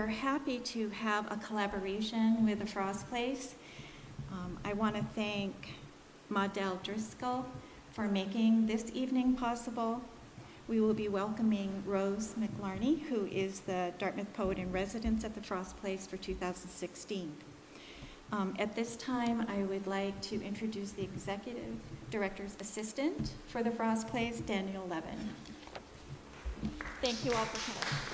we're happy to have a collaboration with the Frost Place. I want to thank Maudel Driscoll for making this evening possible. We will be welcoming Rose McLarney, who is the Dartmouth Poet in Residence at the Frost Place for 2016. At this time, I would like to introduce the Executive Director's Assistant for the Frost Place, Daniel Levin. Thank you all for coming.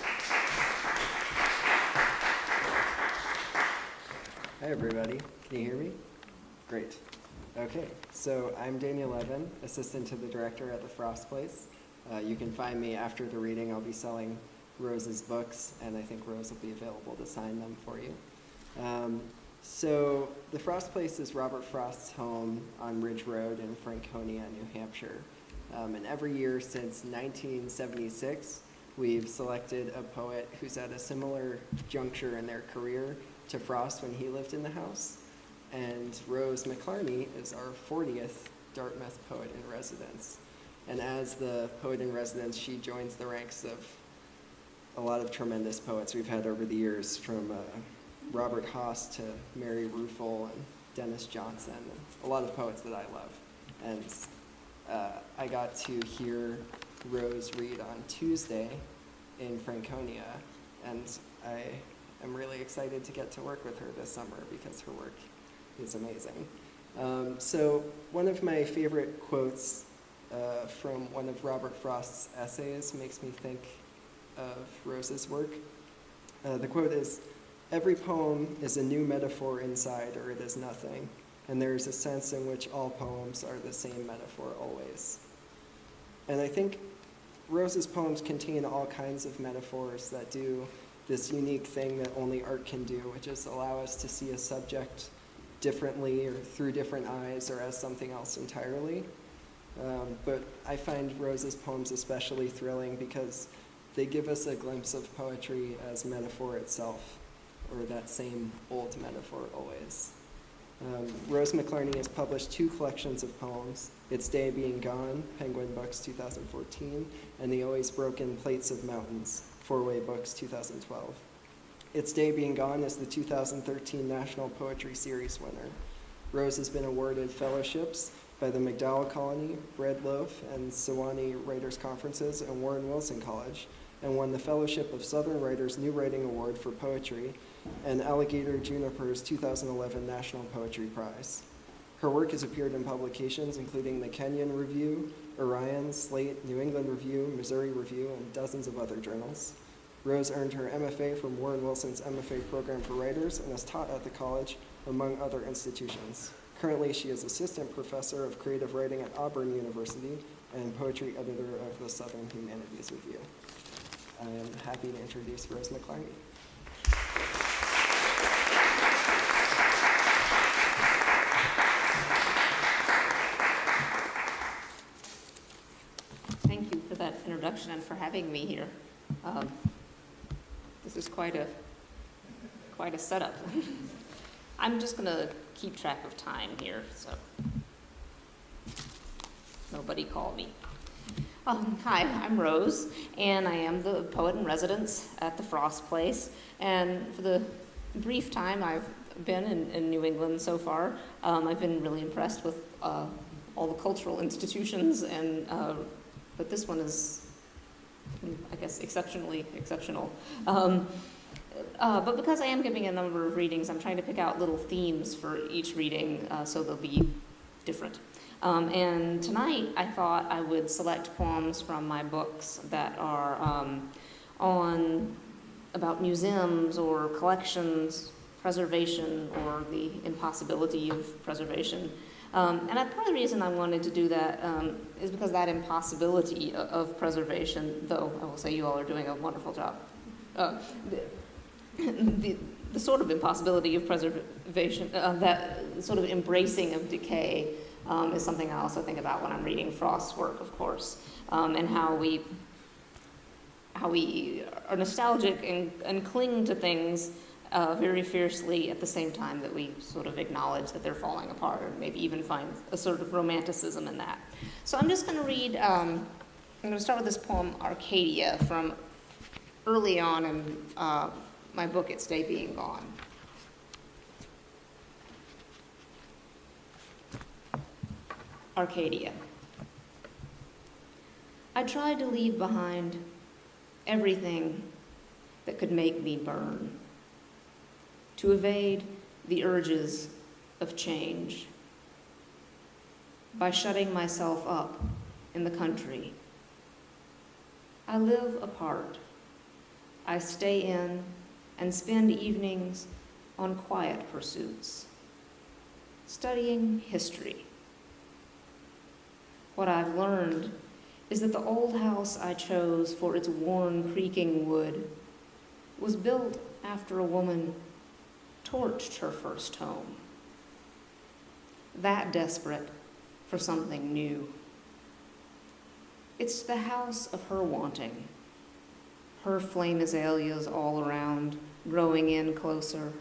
Hi everybody, can you hear me? Great. Okay, so I'm Daniel Levin, Assistant to the Director at the Frost Place. You can find me after the reading. I'll be selling Rose's books, and I think Rose will be available to sign them for you. So the Frost Place is Robert Frost's home on Ridge Road in Franconia, New Hampshire. And every year since 1976, we've selected a poet who's at a similar juncture in their career to Frost when he lived in the house. And Rose McLarney is our 40th Dartmouth Poet in Residence. And as the Poet in Residence, she joins the ranks of a lot of tremendous poets we've had over the years, from Robert Haas to Mary Ruefle and Dennis Johnson, and a lot of poets that I love. And I got to hear Rose read on Tuesday in Franconia, and I am really excited to get to work with her this summer because her work is amazing. So one of my favorite quotes from one of Robert Frost's essays makes me think of Rose's work. The quote is, "Every poem is a new metaphor inside, or it is nothing, and there is a sense in which all poems are the same metaphor always." And I think Rose's poems contain all kinds of metaphors that do this unique thing that only art can do, which is allow us to see a subject differently or through different eyes or as something else entirely. But I find Rose's poems especially thrilling because they give us a glimpse of poetry as metaphor itself, or that same old metaphor always. Rose McLarney has published 2 collections of poems, Its Day Being Gone, Penguin Books 2014, and The Always Broken Plates of Mountains, 4-Way Books 2012. Its Day Being Gone is the 2013 National Poetry Series winner. Rose has been awarded fellowships by the MacDowell Colony, Bread Loaf, and Sewanee Writers Conferences and Warren Wilson College, and won the Fellowship of Southern Writers New Writing Award for Poetry and Alligator Juniper's 2011 National Poetry Prize. Her work has appeared in publications including the Kenyon Review, Orion, Slate, New England Review, Missouri Review, and dozens of other journals. Rose earned her MFA from Warren Wilson's MFA program for writers and has taught at the college, among other institutions. Currently, she is Assistant Professor of Creative Writing at Auburn University and Poetry Editor of the Southern Humanities Review. I am happy to introduce Rose McLarney. Thank you for that introduction and for having me here. This is quite a setup. I'm just going to keep track of time here, so nobody call me. Hi, I'm Rose, and I am the Poet in Residence at the Frost Place. And for the brief time I've been in New England so far, I've been really impressed with all the cultural institutions, and but this one is, I guess, exceptionally exceptional. But because I am giving a number of readings, I'm trying to pick out little themes for each reading, so they'll be different. And tonight I thought I would select poems from my books that are about museums or collections, preservation, or the impossibility of preservation. And part of the reason I wanted to do that is because that impossibility of preservation, though I will say you all are doing a wonderful job, the sort of impossibility of preservation, that sort of embracing of decay, is something I also think about when I'm reading Frost's work, of course, and how we are nostalgic and cling to things very fiercely at the same time that we sort of acknowledge that they're falling apart, or maybe even find a sort of romanticism in that. So I'm just going to read, I'm going to start with this poem, Arcadia, from early on in my book, Its Day Being Gone. Arcadia. I tried to leave behind everything that could make me burn, to evade the urges of change by shutting myself up in the country. I live apart. I stay in and spend evenings on quiet pursuits, studying history. What I've learned is that the old house I chose for its worn, creaking wood was built after a woman torched her first home, that desperate for something new. It's the house of her wanting, her flame azaleas all around, growing in closer,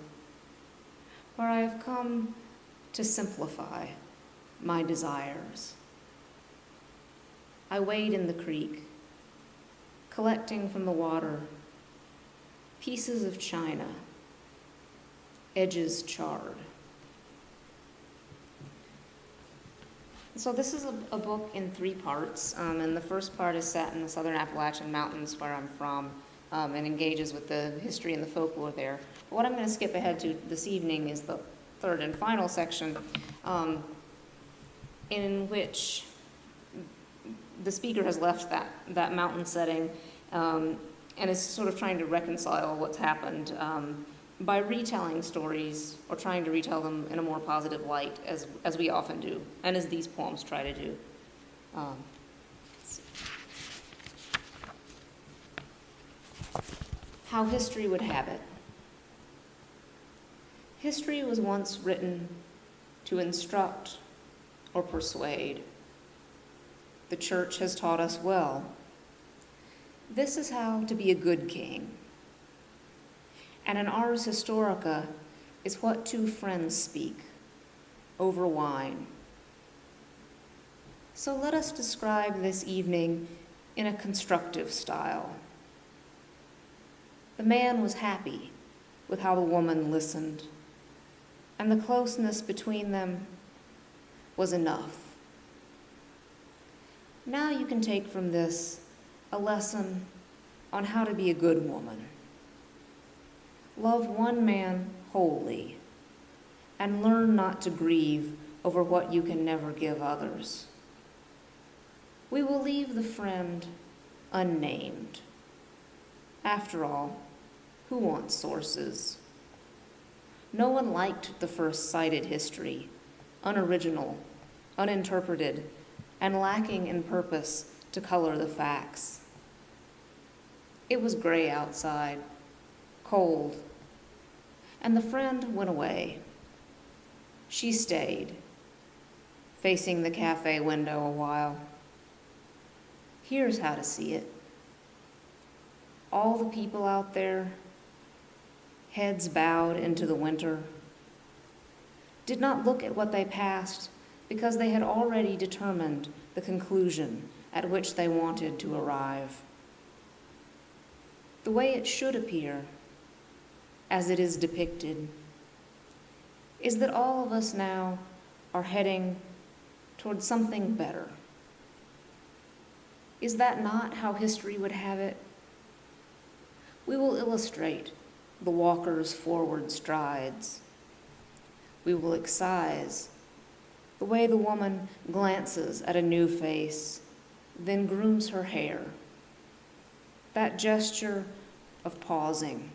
where I have come to simplify my desires. I wade in the creek, collecting from the water pieces of china, edges charred. So this is a book in 3 parts, and the first part is set in the Southern Appalachian Mountains, where I'm from, and engages with the history and the folklore there. But what I'm going to skip ahead to this evening is the third and final section, in which the speaker has left that mountain setting and is sort of trying to reconcile what's happened by retelling stories, or trying to retell them in a more positive light, as we often do, and as these poems try to do. How history would have it. History was once written to instruct or persuade. The church has taught us well. This is how to be a good king. And an ars historica is what 2 friends speak over wine. So let us describe this evening in a constructive style. The man was happy with how the woman listened, and the closeness between them was enough. Now you can take from this a lesson on how to be a good woman. Love one man wholly, and learn not to grieve over what you can never give others. We will leave the friend unnamed. After all, who wants sources? No one liked the first-cited history, unoriginal, uninterpreted, and lacking in purpose to color the facts. It was gray outside, cold, and the friend went away. She stayed, facing the cafe window a while. Here's how to see it. All the people out there, heads bowed into the winter, did not look at what they passed because they had already determined the conclusion at which they wanted to arrive. The way it should appear, as it is depicted, is that all of us now are heading towards something better. Is that not how history would have it? We will illustrate the walker's forward strides. We will excise the way the woman glances at a new face, then grooms her hair. That gesture of pausing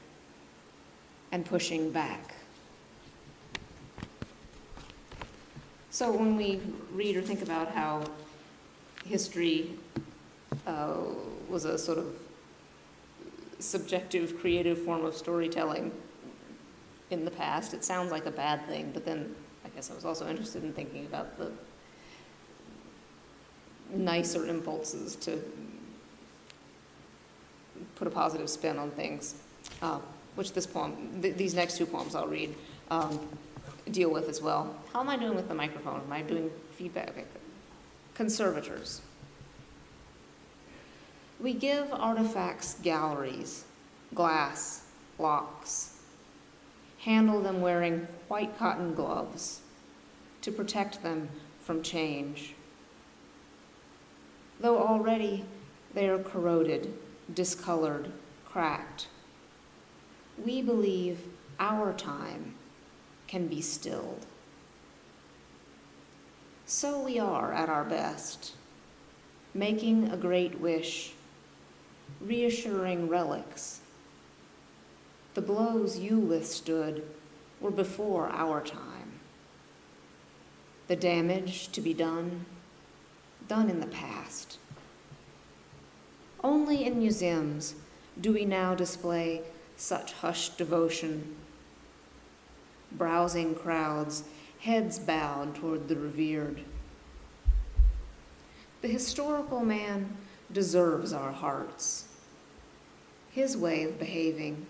and pushing back. So when we read or think about how history was a sort of subjective, creative form of storytelling in the past, it sounds like a bad thing, but then I guess I was also interested in thinking about the nicer impulses to put a positive spin on things, which this poem, these next 2 poems I'll read, deal with as well. How am I doing with the microphone? Am I doing feedback? Okay. Conservators. We give artifacts galleries, glass, locks. Handle them wearing white cotton gloves to protect them from change. Though already they are corroded, discolored, cracked, we believe our time can be stilled. So we are at our best, making a great wish, reassuring relics. The blows you withstood were before our time. The damage to be done in the past. Only in museums do we now display such hushed devotion. Browsing crowds, heads bowed toward the revered. The historical man deserves our hearts. His way of behaving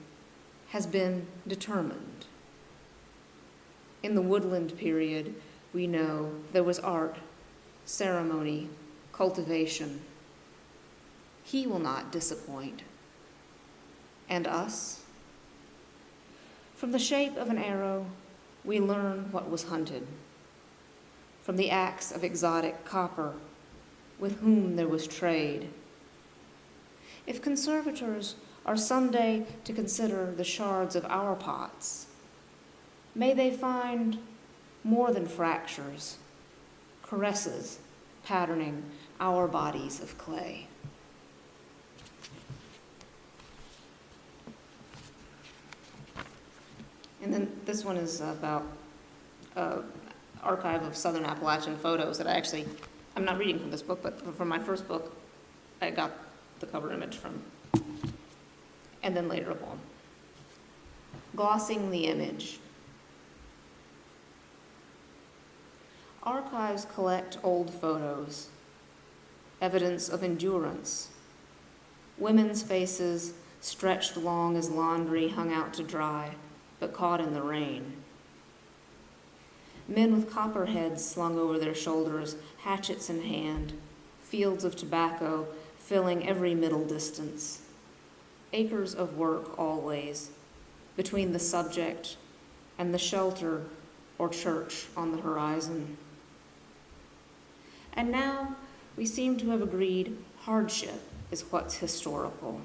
has been determined. In the woodland period, we know there was art, ceremony, cultivation. He will not disappoint. And us? From the shape of an arrow, we learn what was hunted. From the axe of exotic copper, with whom there was trade. If conservators are someday to consider the shards of our pots, may they find more than fractures, caresses patterning our bodies of clay. And then this one is about archive of Southern Appalachian photos that I'm not reading from this book, but from my first book, I got the cover image from, and then later a poem. Glossing the image. Archives collect old photos, evidence of endurance, women's faces stretched long as laundry hung out to dry, but caught in the rain. Men with copper heads slung over their shoulders, hatchets in hand, fields of tobacco filling every middle distance. Acres of work always, between the subject and the shelter or church on the horizon. And now we seem to have agreed hardship is what's historical,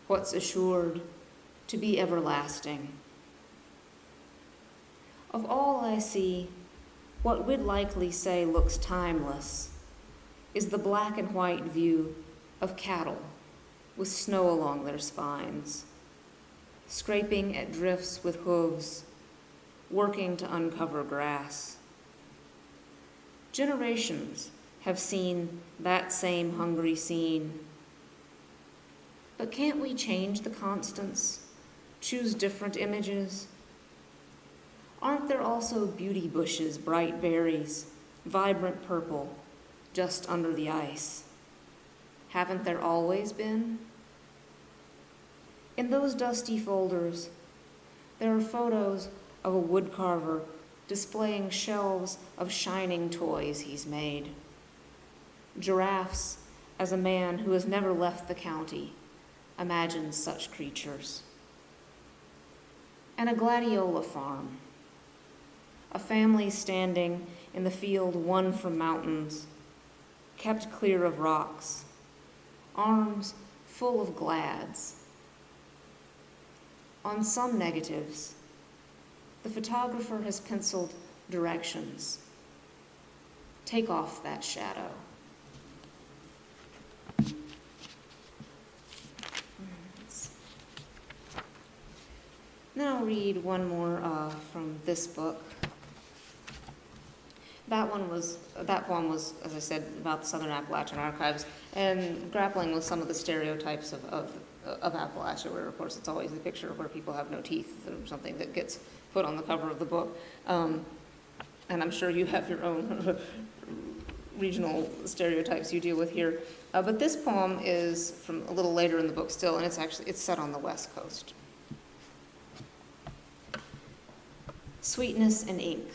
what's assured to be everlasting. Of all I see, what we'd likely say looks timeless is the black and white view of cattle with snow along their spines, scraping at drifts with hooves, working to uncover grass. Generations have seen that same hungry scene. But can't we change the constants, choose different images? Aren't there also beauty bushes, bright berries, vibrant purple, just under the ice? Haven't there always been? In those dusty folders, there are photos of a woodcarver displaying shelves of shining toys he's made. Giraffes, as a man who has never left the county imagines such creatures. And a gladiola farm, a family standing in the field won from mountains, kept clear of rocks, arms full of glads. On some negatives, the photographer has penciled directions. Take off that shadow. Then I'll read one more from this book. That poem was, as I said, about the Southern Appalachian Archives and grappling with some of the stereotypes of Appalachia, where, of course, it's always the picture where people have no teeth or something that gets put on the cover of the book. And I'm sure you have your own regional stereotypes you deal with here. But this poem is from a little later in the book still, and it's set on the West Coast. Sweetness and ink.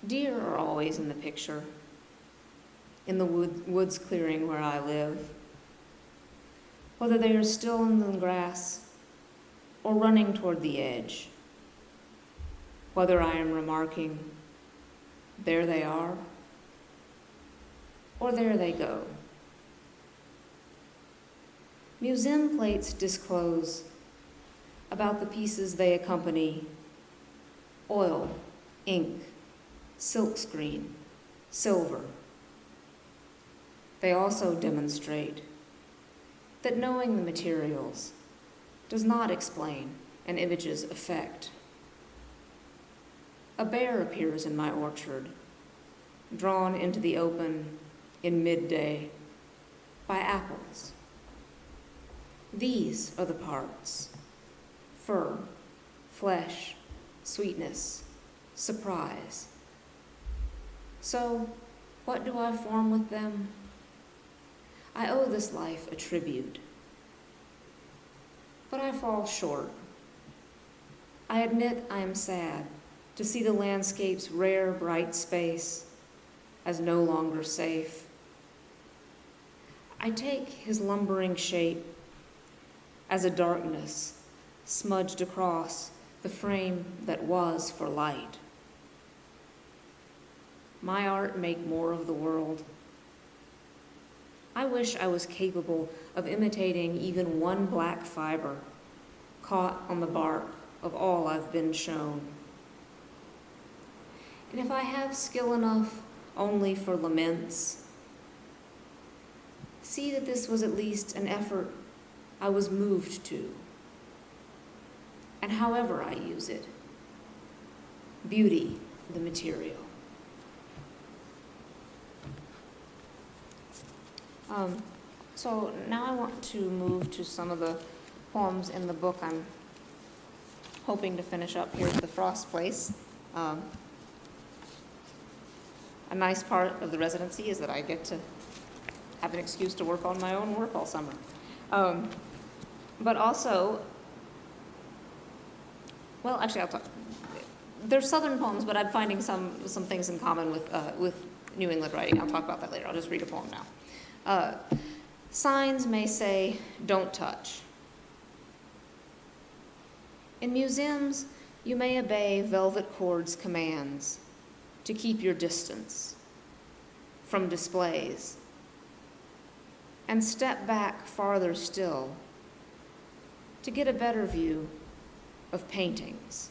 Deer are always in the picture, in the woods clearing where I live. whether they are still in the grass or running toward the edge, whether I am remarking, there they are, or there they go. Museum plates disclose about the pieces they accompany: oil, ink, silkscreen, silver. They also demonstrate that knowing the materials does not explain an image's effect. A bear appears in my orchard, drawn into the open in midday by apples. These are the parts: fur, flesh, sweetness, surprise. So, what do I form with them? I owe this life a tribute, but I fall short. I admit I am sad to see the landscape's rare, bright space as no longer safe. I take his lumbering shape as a darkness smudged across the frame that was for light. My art make more of the world. I wish I was capable of imitating even one black fiber caught on the bark of all I've been shown. And if I have skill enough only for laments, see that this was at least an effort I was moved to. And however I use it, beauty the material. So now I want to move to some of the poems in the book I'm hoping to finish up here at the Frost Place. A nice part of the residency is that I get to have an excuse to work on my own work all summer. But also, well, actually, I'll talk. They're Southern poems, but I'm finding some things in common with New England writing. I'll talk about that later. I'll just read a poem now. Signs may say, "Don't touch." In museums, you may obey velvet cord's commands to keep your distance from displays and step back farther still to get a better view of paintings.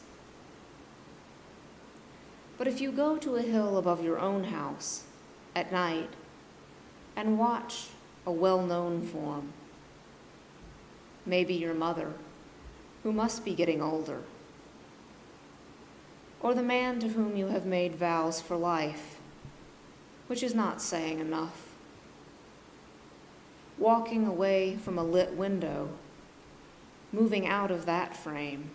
But if you go to a hill above your own house at night and watch a well-known form, maybe your mother, who must be getting older, or the man to whom you have made vows for life, which is not saying enough, walking away from a lit window, moving out of that frame,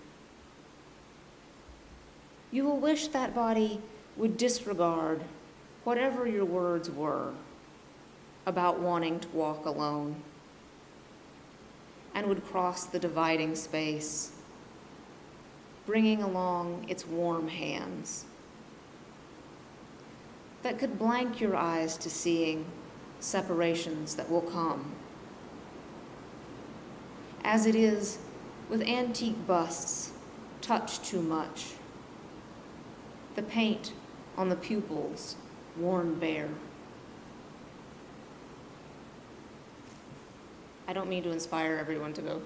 you will wish that body would disregard whatever your words were about wanting to walk alone, and would cross the dividing space, bringing along its warm hands that could blank your eyes to seeing separations that will come. As it is with antique busts touched too much, the paint on the pupils worn bare. I don't mean to inspire everyone to go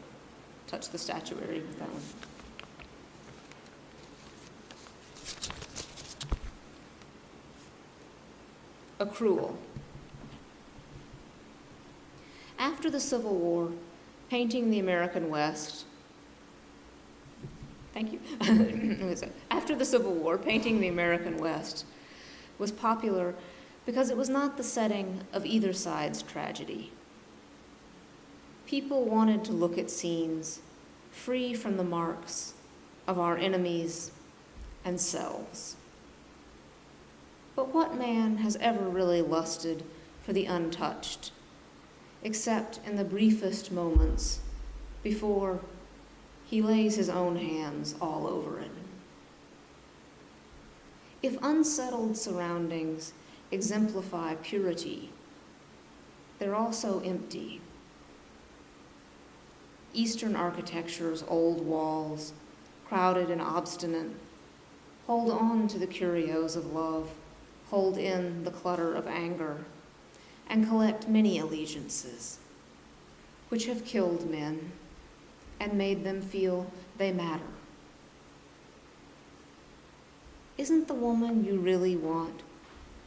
touch the statuary with that one. Accrual. After the Civil War, painting the American West. Thank you. After the Civil War, painting the American West was popular because it was not the setting of either side's tragedy. People wanted to look at scenes free from the marks of our enemies and selves. But what man has ever really lusted for the untouched, except in the briefest moments before he lays his own hands all over it? If unsettled surroundings exemplify purity, they're also empty. Eastern architecture's old walls, crowded and obstinate, hold on to the curios of love, hold in the clutter of anger, and collect many allegiances, which have killed men and made them feel they matter. Isn't the woman you really want,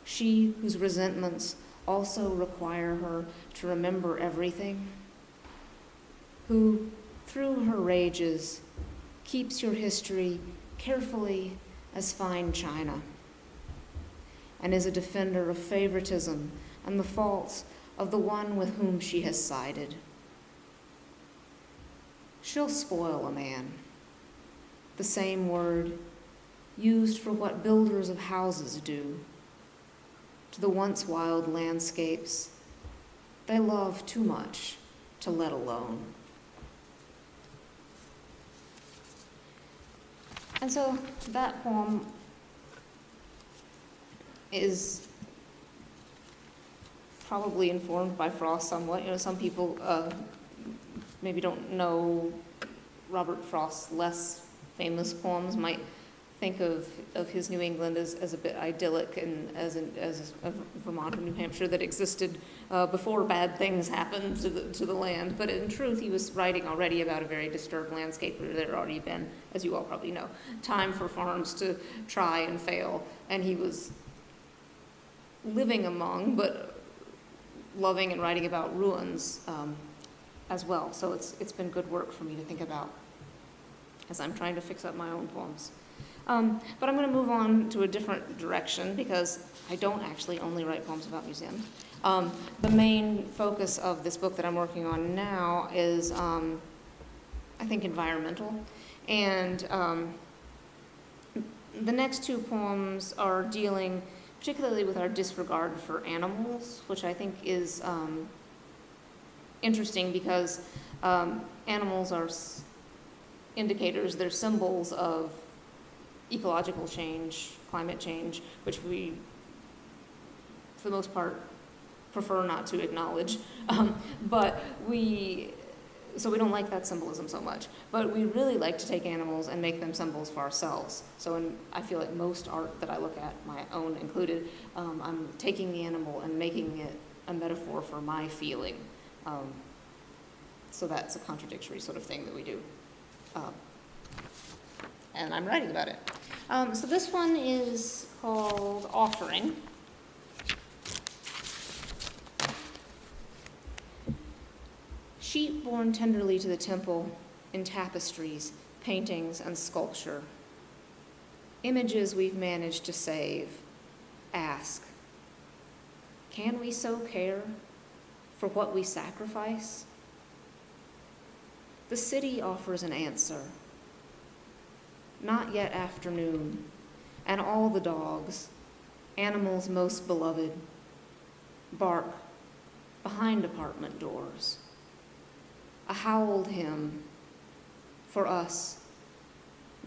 she whose resentments also require her to remember everything? Who, through her rages, keeps your history carefully as fine china, and is a defender of favoritism and the faults of the one with whom she has sided. She'll spoil a man, the same word used for what builders of houses do to the once wild landscapes they love too much to let alone. And so that poem is probably informed by Frost somewhat. You know, some people maybe don't know Robert Frost's less famous poems, might think of his New England as a bit idyllic and as a Vermont or New Hampshire that existed before bad things happened to the land. But in truth, he was writing already about a very disturbed landscape where there had already been, as you all probably know, time for farms to try and fail. And he was living among, but loving and writing about ruins as well. So it's been good work for me to think about as I'm trying to fix up my own poems. But I'm going to move on to a different direction because I don't actually only write poems about museums. The main focus of this book that I'm working on now is, I think, environmental. And the next two poems are dealing particularly with our disregard for animals, which I think is interesting because animals are indicators, they're symbols of ecological change, climate change, which we, for the most part, prefer not to acknowledge. So we don't like that symbolism so much. But we really like to take animals and make them symbols for ourselves. So I feel like most art that I look at, my own included, I'm taking the animal and making it a metaphor for my feeling. So that's a contradictory sort of thing that we do. And I'm writing about it. So this one is called Offering. Sheep borne tenderly to the temple in tapestries, paintings, and sculpture. Images we've managed to save. Ask, can we so care for what we sacrifice? The city offers an answer. Not yet afternoon, and all the dogs, animals most beloved, bark behind apartment doors. A howled hymn for us,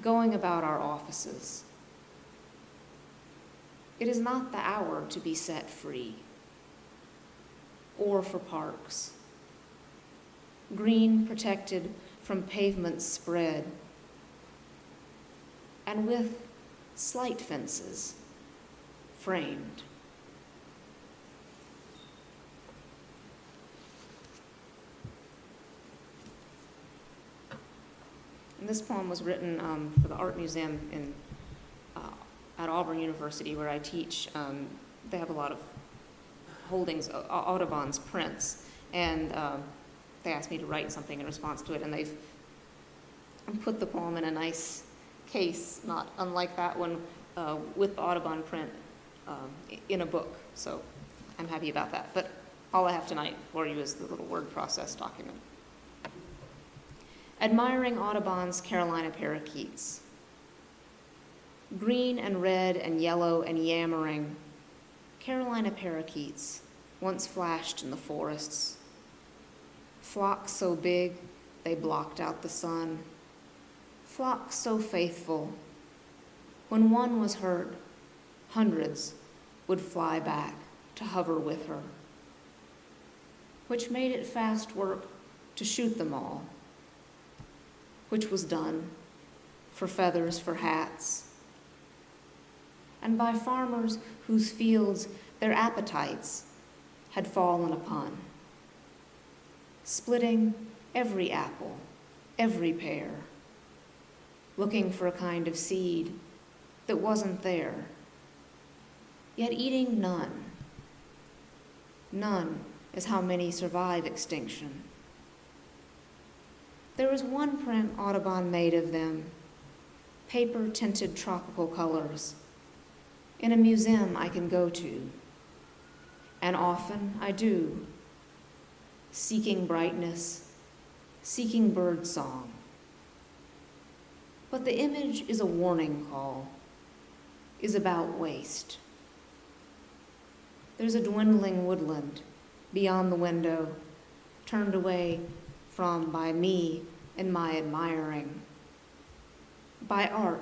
going about our offices. It is not the hour to be set free, or for parks. Green protected from pavements spread, and with slight fences framed. And this poem was written for the Art Museum at Auburn University, where I teach. They have a lot of holdings, Audubon's prints, and they asked me to write something in response to it, and they've put the poem in a nice case, not unlike that one, with the Audubon print in a book. So I'm happy about that. But all I have tonight for you is the little word process document. Admiring Audubon's Carolina parakeets. Green and red and yellow and yammering, Carolina parakeets once flashed in the forests. Flocks so big they blocked out the sun. Flocks so faithful, when one was hurt, hundreds would fly back to hover with her, which made it fast work to shoot them all which was done for feathers for hats, and by farmers whose fields their appetites had fallen upon, splitting every apple, every pear, looking for a kind of seed that wasn't there, yet eating none. None is how many survive extinction. There is one print Audubon made of them, paper-tinted tropical colors, in a museum I can go to, and often I do, seeking brightness, seeking bird song. But the image is a warning call, is about waste. There's a dwindling woodland beyond the window, turned away from by me and my admiring, by art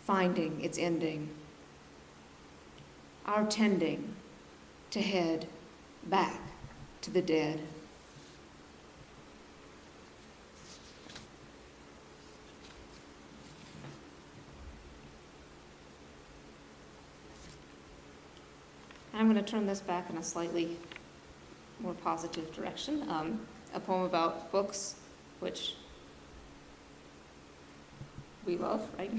finding its ending, our tending to head back to the dead. I'm going to turn this back in a slightly more positive direction. A poem about books, which we love, right?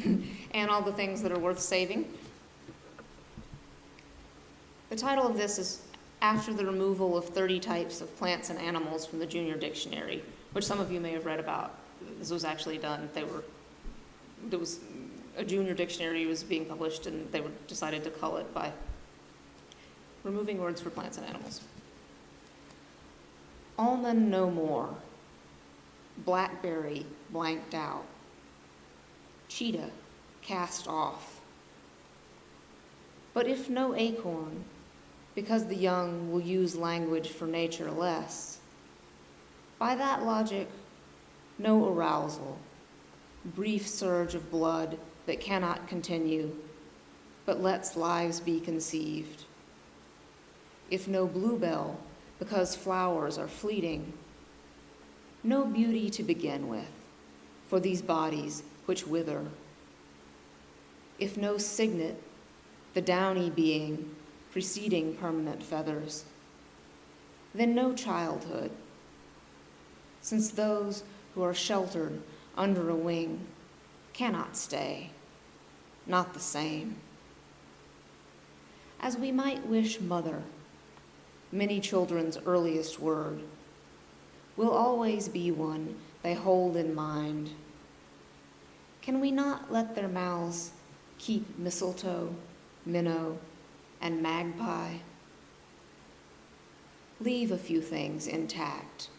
And all the things that are worth saving. The title of this is After the Removal of 30 Types of Plants and Animals from the Junior Dictionary, which some of you may have read about. This was actually done. There was a junior dictionary was being published, and they decided to cull it by removing words for plants and animals. Almond no more. Blackberry blanked out. Cheetah cast off. But if no acorn, because the young will use language for nature less, by that logic, no arousal, brief surge of blood that cannot continue, but lets lives be conceived. If no bluebell, because flowers are fleeting, no beauty to begin with for these bodies which wither. If no cygnet, the downy being preceding permanent feathers, then no childhood, since those who are sheltered under a wing cannot stay, not the same. As we might wish mother, many children's earliest word, will always be one they hold in mind. Can we not let their mouths keep mistletoe, minnow, and magpie? Leave a few things intact.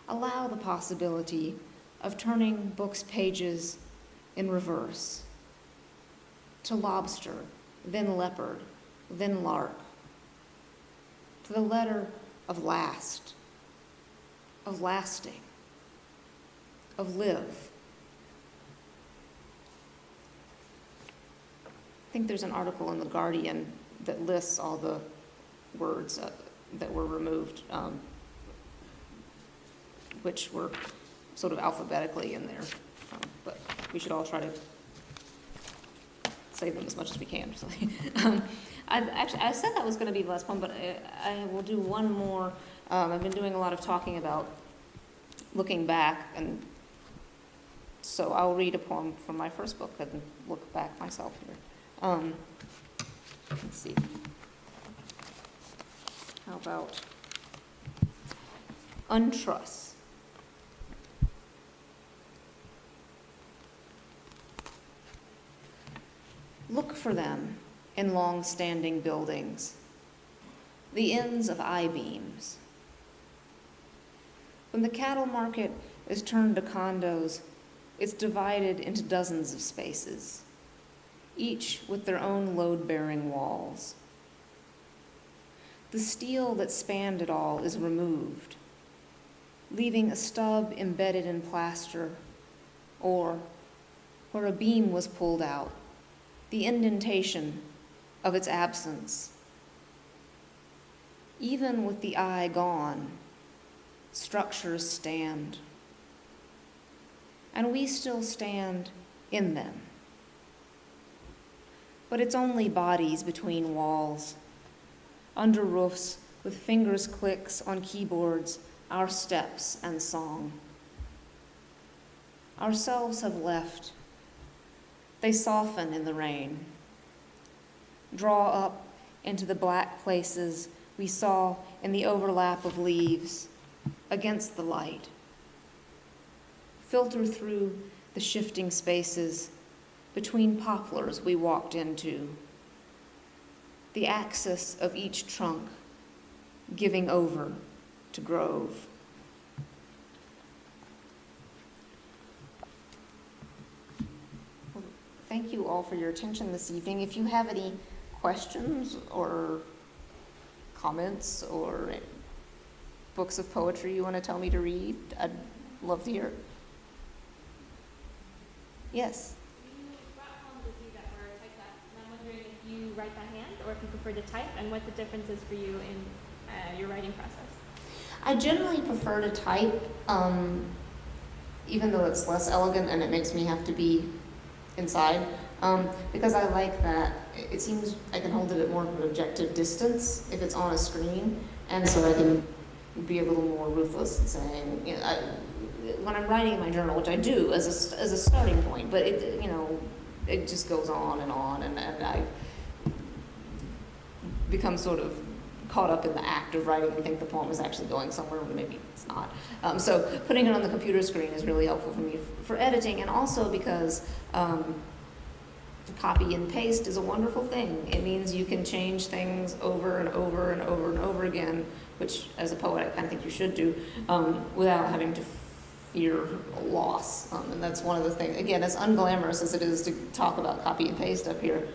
Allow the possibility of turning books' pages in reverse, to lobster, then leopard, then lark, to the letter of last, of lasting, of live. I think there's an article in The Guardian that lists all the words that were removed, which were sort of alphabetically in there, but we should all try to save them as much as we can. So, I said that was going to be the last poem, but I will do one more. I've been doing a lot of talking about looking back, and so I'll read a poem from my first book and look back myself here. Let's see. How about Untrust? Look for them in long-standing buildings, the ends of I-beams. When the cattle market is turned to condos, it's divided into dozens of spaces, each with their own load-bearing walls. The steel that spanned it all is removed, leaving a stub embedded in plaster, or, where a beam was pulled out, the indentation of its absence. Even with the eye gone, structures stand. and we still stand in them. But it's only bodies between walls, under roofs, with fingers' clicks on keyboards, our steps and song. Ourselves have left. They soften in the rain, draw up into the black places we saw in the overlap of leaves against the light, filter through the shifting spaces between poplars we walked into, the axis of each trunk giving over to grove. Well, thank you all for your attention this evening. If you have any questions or comments or books of poetry you want to tell me to read, I'd love to hear it. Yes? You brought home with you that were typed up, and I'm wondering if you write by hand or if you prefer to type, and what the difference is for you in your writing process. I generally prefer to type, even though it's less elegant and it makes me have to be inside, because I like that. It seems I can hold it at more of an objective distance if it's on a screen, and so I can be a little more ruthless in saying, you know, when I'm writing in my journal, which I do as a starting point, but it, you know, it just goes on, and I become sort of caught up in the act of writing and think the poem is actually going somewhere when maybe it's not. So putting it on the computer screen is really helpful for me for editing, and also because copy and paste is a wonderful thing. It means you can change things over and over and over and over again, which as a poet I kind of think you should do, without having to fear loss. And that's one of the things, again, as unglamorous as it is to talk about copy and paste up here,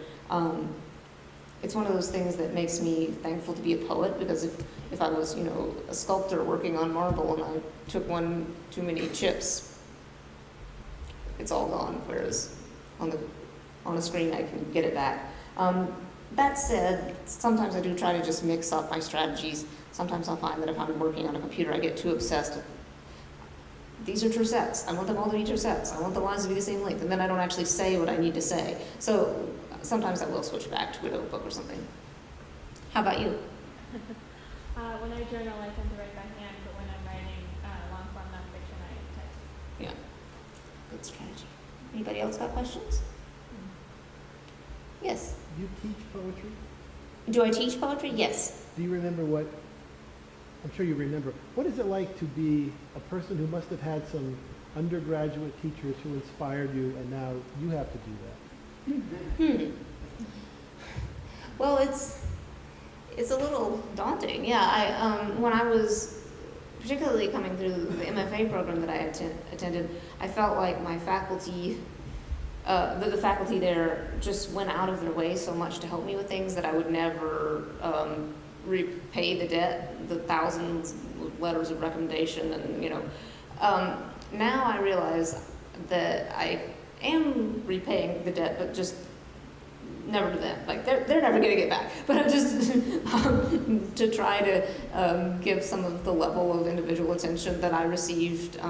it's one of those things that makes me thankful to be a poet, because if I was, you know, a sculptor working on marble and I took one too many chips, it's all gone, whereas on a screen I can get it back. That said, sometimes I do try to just mix up my strategies. Sometimes I'll find that if I'm working on a computer, I get too obsessed with, these are tercets, I want them all to be tercets, I want the lines to be the same length, and then I don't actually say what I need to say. So sometimes I will switch back to a notebook or something. How about you? When I journal, I tend to write by hand, but when I'm writing long-form nonfiction, I type. Yeah, good strategy. Anybody else got questions? Yes. Do you teach poetry? Do I teach poetry? Yes. Do you remember what, I'm sure you remember, what is it like to be a person who must have had some undergraduate teachers who inspired you, and now you have to do that? Well, it's a little daunting. Yeah, when I was particularly coming through the MFA program that I attended, I felt like my faculty, the faculty there just went out of their way so much to help me with things that I would never repay the debt, the thousands of letters of recommendation, and, you know. Now I realize that I am repaying the debt, but just never to them. Like, they're never going to get back. But I'm just to try to give some of the level of individual attention that I received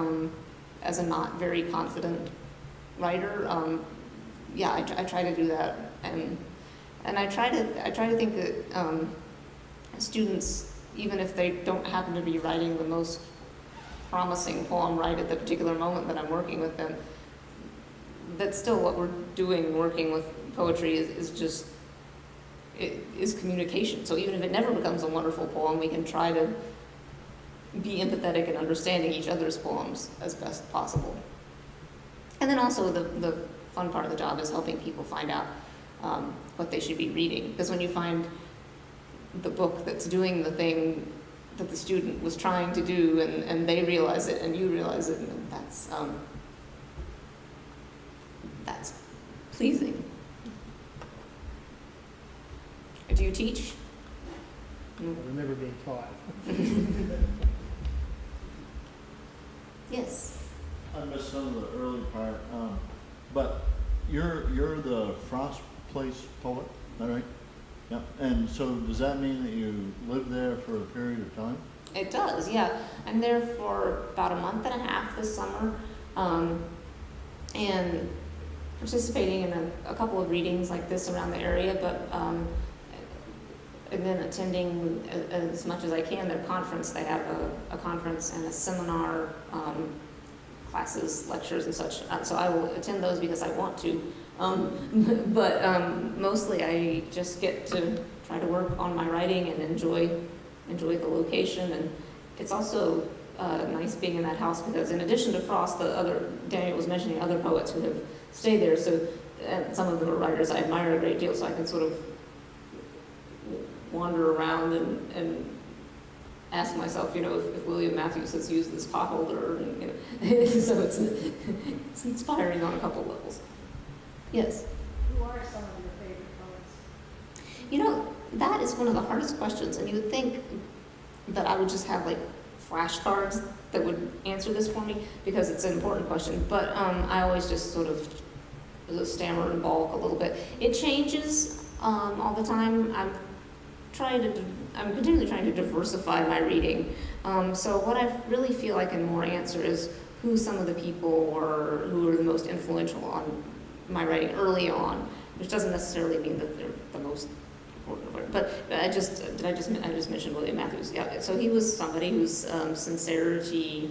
as a not very confident writer. Yeah, I try to do that, and I try to think that students, even if they don't happen to be writing the most promising poem right at the particular moment that I'm working with them, that's still what we're doing working with poetry is just, it is communication. So even if it never becomes a wonderful poem, we can try to be empathetic and understanding each other's poems as best possible. And then also the fun part of the job is helping people find out what they should be reading. Because when you find the book that's doing the thing that the student was trying to do, and they realize it and you realize it, and that's pleasing. Do you teach? I remember being taught. Yes. I missed some of the early part, but you're the Frost Place poet, is that right? Yeah. And so does that mean that you lived there for a period of time? It does, yeah. I'm there for about a month and a half this summer. and participating in a couple of readings like this around the area, but and then attending as much as I can their conference. They have a conference and a seminar, classes, lectures, and such. So I will attend those because I want to. But mostly I just get to try to work on my writing and enjoy the location. And it's also nice being in that house because in addition to Frost, Daniel was mentioning other poets who have stayed there. So some of them are writers I admire a great deal, so I can sort of wander around and ask myself, if William Matthews has used this potholder, so it's inspiring on a couple levels. Yes? Who are some of your favorite poets? That is one of the hardest questions, and you would think that I would just have like flashcards that would answer this for me because it's an important question, but I always just sort of stammer and balk a little bit. It changes all the time. I'm continually trying to diversify my reading. So what I really feel I can more answer is who some of the people were who were the most influential on my writing early on, which doesn't necessarily mean that they're the most important. But I just mentioned William Matthews. Yeah, so he was somebody whose sincerity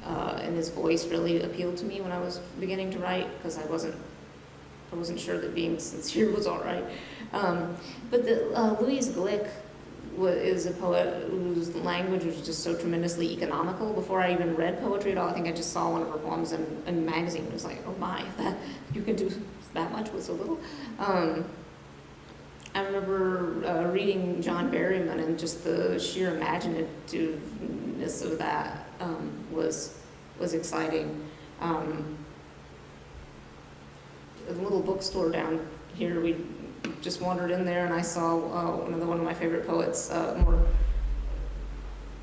and his voice really appealed to me when I was beginning to write because I wasn't sure that being sincere was all right. But Louise Glick is a poet whose language was just so tremendously economical. Before I even read poetry at all, I think I just saw one of her poems in a magazine. It was like, oh my, you can do that much with so little. I remember reading John Berryman, and just the sheer imaginativeness of that was exciting. A little bookstore down here, we just wandered in there, and I saw one of my favorite poets, more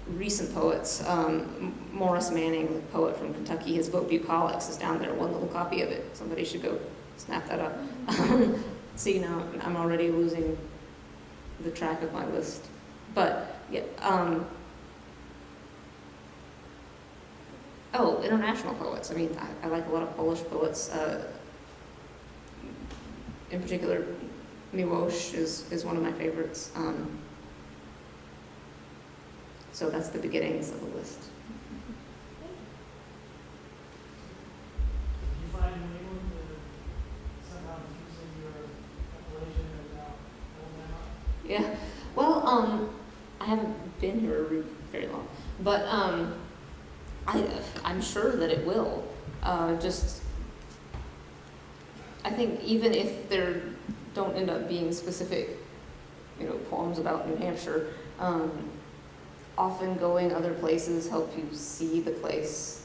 recent poets, Morris Manning, the poet from Kentucky. His book Bucolics is down there, one little copy of it. Somebody should go snap that up. See, now I'm already losing the track of my list. But, yeah. International poets. I mean, I like a lot of Polish poets. In particular, Miłosz is one of my favorites. So that's the beginnings of the list. Did you find New England somehow using your appellation as Alabama? Yeah. Well, I haven't been here very long, but I'm sure that it will. I think even if there don't end up being specific, poems about New Hampshire, often going other places help you see the place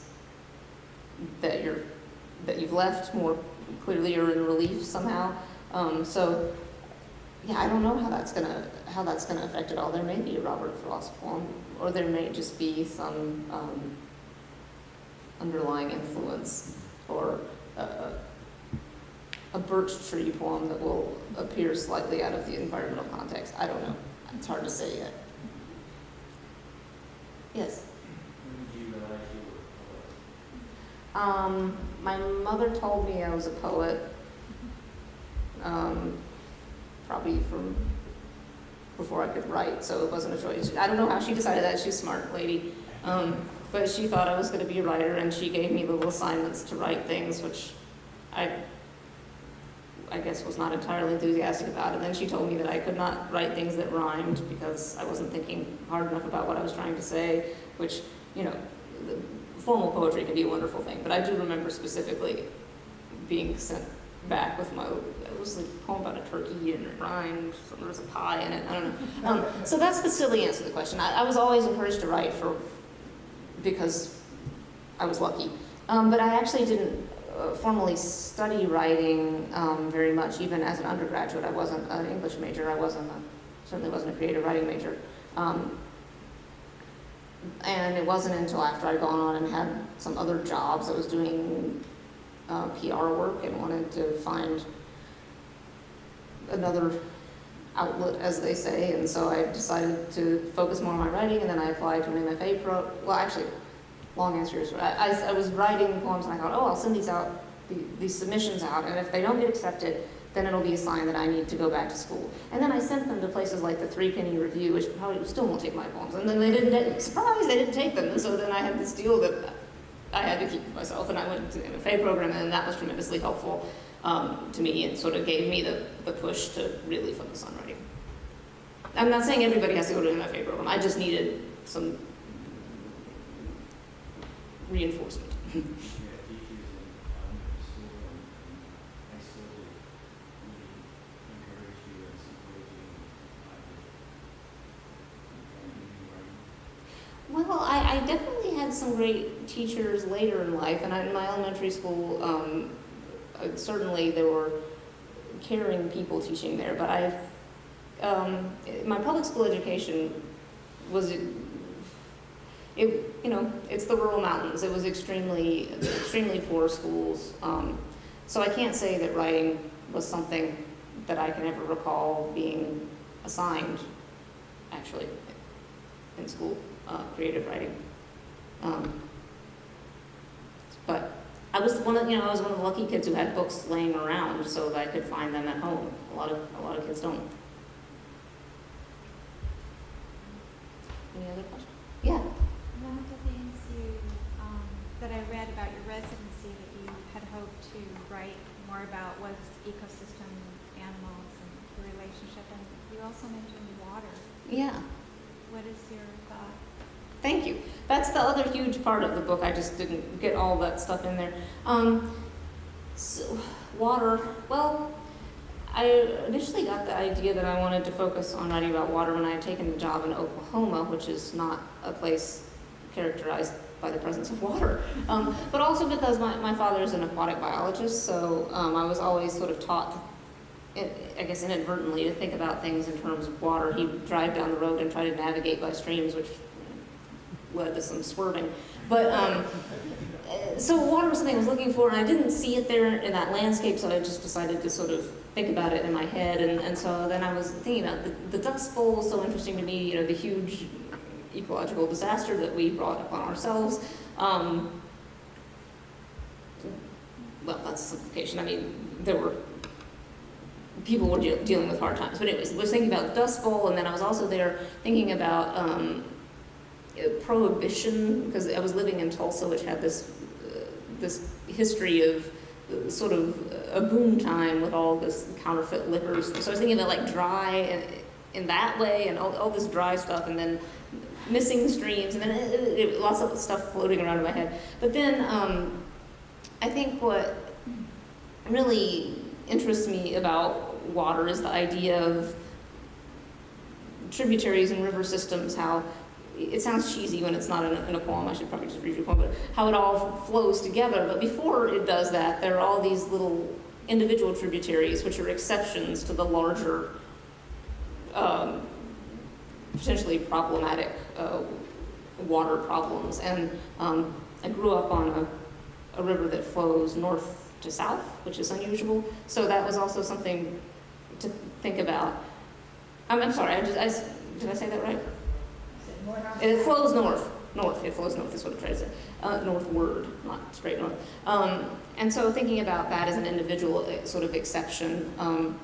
that you've left more clearly or in relief somehow. So yeah, I don't know how that's gonna affect it all. There may be a Robert Frost poem, or there may just be some underlying influence, or a birch tree poem that will appear slightly out of the environmental context. I don't know. It's hard to say yet. Yes? When did you realize you were a poet? My mother told me I was a poet, probably from before I could write, so it wasn't a choice. I don't know how she decided that. She's a smart lady. But she thought I was going to be a writer, and she gave me little assignments to write things, which I guess was not entirely enthusiastic about. And then she told me that I could not write things that rhymed because I wasn't thinking hard enough about what I was trying to say, which, the formal poetry can be a wonderful thing. But I do remember specifically being sent back with it was like a poem about a turkey and it rhymed, so there was a pie in it, I don't know. So that's the silly answer to the question. I was always encouraged to write because I was lucky. But I actually didn't formally study writing very much. Even as an undergraduate, I wasn't an English major. Certainly wasn't a creative writing major. And it wasn't until after I'd gone on and had some other jobs. I was doing PR work and wanted to find another outlet, as they say, and so I decided to focus more on my writing, and then I applied to an MFA well, actually, long answer is, I was writing poems, and I thought, I'll send these out these submissions out, and if they don't get accepted, then it'll be a sign that I need to go back to school. And then I sent them to places like the 3 Penny Review, which probably still won't take my poems. And then they didn't, surprise, they didn't take them. And so then I had this deal that I had to keep for myself, and I went to the MFA program, and that was tremendously helpful to me, and sort of gave me the push to really focus on writing. I'm not saying everybody has to go to an MFA program. I just needed some reinforcement. Yeah, teachers in elementary school and high school really encourage you and support you in writing. Well, I definitely had some great teachers later in life, and in my elementary school, certainly there were caring people teaching there, but my public school education was, it's the rural mountains. It was extremely poor schools. So I can't say that writing was something that I can ever recall being assigned, actually, in school, creative writing. But I was one of the lucky kids who had books laying around so that I could find them at home. A lot of kids don't. Any other questions? Yeah. One of the things that I read about your residency that you had hoped to write more about was ecosystem, animals, and the relationship. And you also mentioned water. Yeah. What is your thought? Thank you. That's the other huge part of the book. I just didn't get all that stuff in there. So water. Well, I initially got the idea that I wanted to focus on writing about water when I had taken the job in Oklahoma, which is not a place characterized by the presence of water. But also because my father is an aquatic biologist, so I was always sort of taught, I guess inadvertently, to think about things in terms of water. He'd drive down the road and try to navigate by streams, which led to some swerving. But so water was something I was looking for, and I didn't see it there in that landscape, so I just decided to sort of think about it in my head. And so then I was thinking about the Dust Bowl was so interesting to me, the huge ecological disaster that we brought upon ourselves. Well, that's a simplification. I mean, people were dealing with hard times. But anyways, I was thinking about the Dust Bowl, and then I was also there thinking about prohibition, because I was living in Tulsa, which had this history of sort of a boom time with all this counterfeit liquors. So I was thinking about like dry in that way, and all this dry stuff, and then missing streams, and then lots of stuff floating around in my head. But then I think what really interests me about water is the idea of tributaries and river systems, how it sounds cheesy when it's not in a poem. I should probably just read your poem, but how it all flows together. But before it does that, there are all these little individual tributaries, which are exceptions to the larger, potentially problematic water problems. And I grew up on a river that flows north to south, which is unusual. So that was also something to think about. I'm sorry, did I say that right? It flows north. It flows north is what I'm trying to say. Northward, not straight north. And so thinking about that as an individual sort of exception. And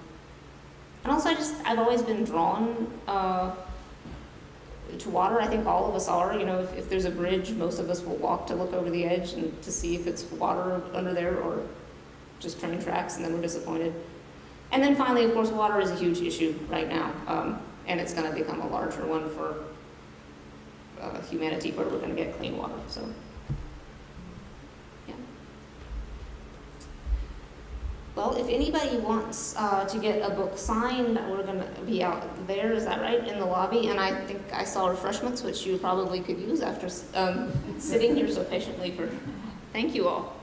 also I've always been drawn to water. I think all of us are. If there's a bridge, most of us will walk to look over the edge and to see if it's water under there or just train tracks, and then we're disappointed. And then finally, of course, water is a huge issue right now. And it's going to become a larger one for humanity, where we're going to get clean water. So, yeah. Well, if anybody wants to get a book signed, we're going to be out there, is that right, in the lobby? And I think I saw refreshments, which you probably could use after sitting here so patiently for. Thank you all.